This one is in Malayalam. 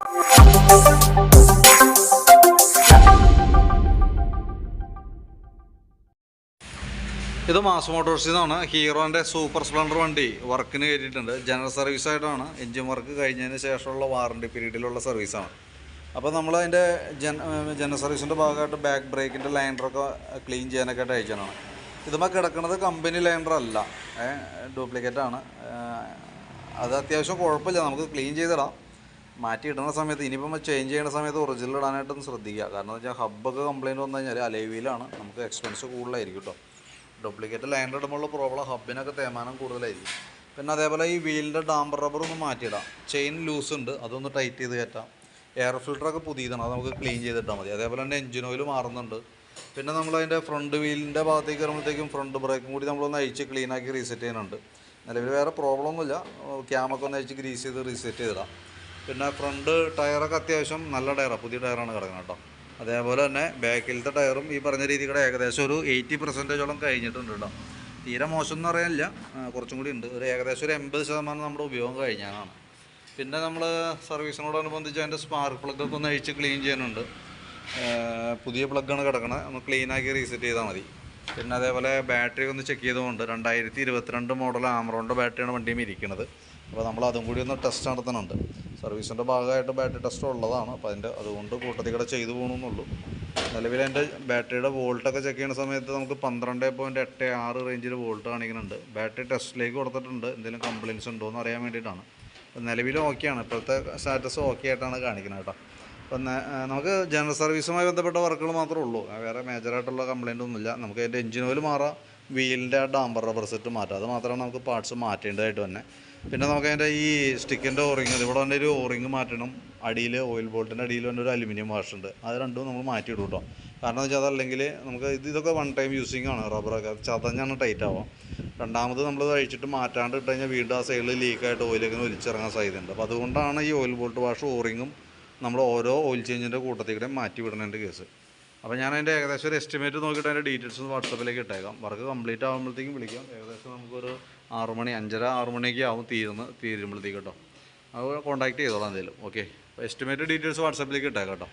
ഇത് മാസ് മോട്ടോഴ്സിൽ നിന്നാണ്. ഹീറോൻ്റെ സൂപ്പർ സ്പ്ലെൻഡർ വണ്ടി വർക്കിന് കയറ്റിയിട്ടുണ്ട്. ജനറൽ സർവീസായിട്ടാണ്. എൻജിൻ വർക്ക് കഴിഞ്ഞതിന് ശേഷമുള്ള വാറണ്ടി പീരീഡിലുള്ള സർവീസാണ്. അപ്പോൾ നമ്മളതിൻ്റെ ജനറൽ സർവീസിൻ്റെ ഭാഗമായിട്ട് ബാക്ക് ബ്രേക്കിൻ്റെ ലൈനറൊക്കെ ക്ലീൻ ചെയ്യാനൊക്കെ ആയിട്ട് അയച്ചാണ്. ഇതുമ്പോൾ കിടക്കുന്നത് കമ്പനി ലൈനറല്ല, ഡ്യൂപ്ലിക്കേറ്റാണ്. അത് അത്യാവശ്യം കുഴപ്പമില്ല, നമുക്ക് ക്ലീൻ ചെയ്തിടാം. മാറ്റി ഇടുന്ന സമയത്ത് ഇനിയിപ്പം ചേഞ്ച് ചെയ്യുന്ന സമയത്ത് ഒറിജിനൽ ഇടാനായിട്ടൊന്ന് ശ്രദ്ധിക്കുക. കാരണം എന്ന് വെച്ചാൽ ഹബ്ബൊക്കെ കംപ്ലയിൻറ്റ് വന്നു കഴിഞ്ഞാൽ അലൈവിയിലാണ്, നമുക്ക് എക്സ്പെൻസ് കൂടുതലായിരിക്കും കേട്ടോ. ഡ്യൂപ്ലിക്കേറ്റ് ലൈനർ ഇടുമ്പോൾ പ്രോബ്ലം ഹബ്ബിനൊക്കെ തേമാനം കൂടുതലായിരിക്കും. പിന്നെ അതേപോലെ ഈ വീലിൻ്റെ ഡാമ്പർ റബ്ബർ ഒന്ന് മാറ്റിയിടാം. ചെയിൻ ലൂസ് ഉണ്ട്, അതൊന്ന് ടൈറ്റ് ചെയ്ത് കയറ്റാം. എയർ ഫിൽറ്ററൊക്കെ പുതിയതാണ്, അത് നമുക്ക് ക്ലീൻ ചെയ്തിട്ടാൽ മതി. അതേപോലെ തന്നെ എൻജിൻ ഓയിൽ മാറുന്നുണ്ട്. പിന്നെ നമ്മളതിൻ്റെ ഫ്രണ്ട് വീലിൻ്റെ ഭാഗത്തേക്ക് വരുമ്പോഴത്തേക്കും ഫ്രണ്ട് ബ്രേക്കും കൂടി നമ്മളൊന്ന് അഴിച്ച് ക്ലീനാക്കി റീസെറ്റ് ചെയ്യുന്നുണ്ട്. നിലവിൽ വേറെ പ്രോബ്ലം ഒന്നുമില്ല. ക്യാമൊക്കെ ഒന്ന് അഴിച്ച് ഗ്രീസ് ചെയ്ത് റീസെറ്റ് ചെയ്തിടാം. പിന്നെ ഫ്രണ്ട് ടയറൊക്കെ അത്യാവശ്യം നല്ല ടയറാണ്, പുതിയ ടയറാണ് കിടക്കുന്നത് കേട്ടോ. അതേപോലെ തന്നെ ബാക്കിലത്തെ ടയറും ഈ പറഞ്ഞ രീതിയുടെ ഏകദേശം ഒരു 80% കഴിഞ്ഞിട്ടുണ്ട് കേട്ടോ. തീരെ മോശം എന്ന് പറയാനില്ല, കുറച്ചും കൂടി ഉണ്ട്. ഏകദേശം ഒരു 80% നമ്മുടെ ഉപയോഗം കഴിഞ്ഞാണ്. പിന്നെ നമ്മൾ സർവീസിനോടനുബന്ധിച്ച് അതിൻ്റെ സ്പാർക്ക് പ്ലഗൊക്കെ ഒന്ന് അഴിച്ച് ക്ലീൻ ചെയ്യാനുണ്ട്. പുതിയ പ്ലഗാണ് കിടക്കണത്, ഒന്ന് ക്ലീനാക്കി റീസെറ്റ് ചെയ്താൽ മതി. പിന്നെ അതേപോലെ ബാറ്ററി ഒന്ന് ചെക്ക് ചെയ്തുകൊണ്ട് 2022 മോഡൽ ആമറോണിൻ്റെ ബാറ്ററിയാണ് വണ്ടിയും ഇരിക്കുന്നത്. അപ്പോൾ നമ്മൾ അതും കൂടി ഒന്ന് ടെസ്റ്റ് നടത്തുന്നുണ്ട്. സർവീസിൻ്റെ ഭാഗമായിട്ട് ബാറ്ററി ടെസ്റ്റ് ഉള്ളതാണ്. അപ്പോൾ അതുകൊണ്ട് കൂട്ടത്തിക്കടെ ചെയ്തു പോകണമെന്നുള്ളൂ. നിലവിൽ എൻ്റെ ബാറ്ററിയുടെ വോൾട്ടൊക്കെ ചെക്ക് ചെയ്യുന്ന സമയത്ത് നമുക്ക് 12.86 റേഞ്ചിൽ വോൾട്ട് കാണിക്കുന്നുണ്ട്. ബാറ്ററി ടെസ്റ്റിലേക്ക് കൊടുത്തിട്ടുണ്ട്, എന്തെങ്കിലും കംപ്ലയിൻസ് ഉണ്ടോ എന്ന് അറിയാൻ വേണ്ടിയിട്ടാണ്. നിലവിൽ ഓക്കെയാണ്, ഇപ്പോഴത്തെ സ്റ്റാറ്റസ് ഓക്കെ ആയിട്ടാണ് കാണിക്കുന്നത് കേട്ടോ. അപ്പം നമുക്ക് ജനറൽ സർവീസുമായി ബന്ധപ്പെട്ട വർക്കുകൾ മാത്രമേ ഉള്ളൂ, വേറെ മേജറായിട്ടുള്ള കംപ്ലയിൻ്റ് ഒന്നുമില്ല. നമുക്ക് അതിൻ്റെ എൻജിൻ ഓയിൽ മാറാം, വീലിൻ്റെ ആ ഡാമ്പർ റബ്ബർ സെറ്റ് മാറ്റാം. അത് മാത്രമാണ് നമുക്ക് പാർട്സ് മാറ്റേണ്ടതായിട്ട് തന്നെ. പിന്നെ നമുക്ക് അതിൻ്റെ ഈ സ്റ്റിക്കിൻ്റെ ഓറിങ്, ഇവിടെ തന്നെ ഒരു ഓറിങ് മാറ്റണം. അടിയിൽ ഓയിൽ ബോൾട്ടിൻ്റെ അടിയിൽ തന്നെ ഒരു അലുമിനിയം വാഷുണ്ട്, അത് രണ്ടും നമ്മൾ മാറ്റിയിടും കേട്ടോ. കാരണം എന്ന് വെച്ചാൽ അതല്ലെങ്കിൽ നമുക്ക് ഇതൊക്കെ വൺ ടൈം യൂസിങ് ആണ്. റബ്ബറൊക്കെ ചതഞ്ഞാണ് ടൈറ്റ് ആവാം. രണ്ടാമത് നമ്മൾ അഴിച്ചിട്ട് മാറ്റാണ്ട് ഇട്ട് കഴിഞ്ഞാൽ വീണ്ടും ആ സൈഡിൽ ലീക്കായിട്ട് ഓയിലൊക്കെ ഒലിച്ചിറങ്ങാൻ സാധ്യതയുണ്ട്. അപ്പോൾ അതുകൊണ്ടാണ് ഈ ഓയിൽ ബോൾട്ട് വാഷ് ഓറിങ്ങും നമ്മൾ ഓരോ ഓയിൽ ചേഞ്ചിൻ്റെ കൂട്ടത്തിൽ കൂടെ മാറ്റി വിടേണ്ട കേസ്. അപ്പോൾ ഞാൻ അതിൻ്റെ ഏകദേശം ഒരു എസ്റ്റിമേറ്റ് നോക്കിയിട്ട് അതിൻ്റെ ഡീറ്റെയിൽസ് വാട്സപ്പിലേക്ക് ഇട്ടേക്കാം. വർക്ക് കംപ്ലീറ്റ് ആകുമ്പോഴത്തേക്കും വിളിക്കാം. ഏകദേശം നമുക്കൊരു 6 മണി 5:30-6 മണിയൊക്കെ ആവും തീരുമ്പോഴത്തേക്ക് കേട്ടോ. അത് കോൺടാക്ട് ചെയ്തോളാം എന്തെങ്കിലും. ഓക്കെ, അപ്പോൾ എസ്റ്റിമേറ്റ് ഡീറ്റെയിൽസ് വാട്സപ്പിലേക്ക് ഇട്ടേക്കാം കേട്ടോ.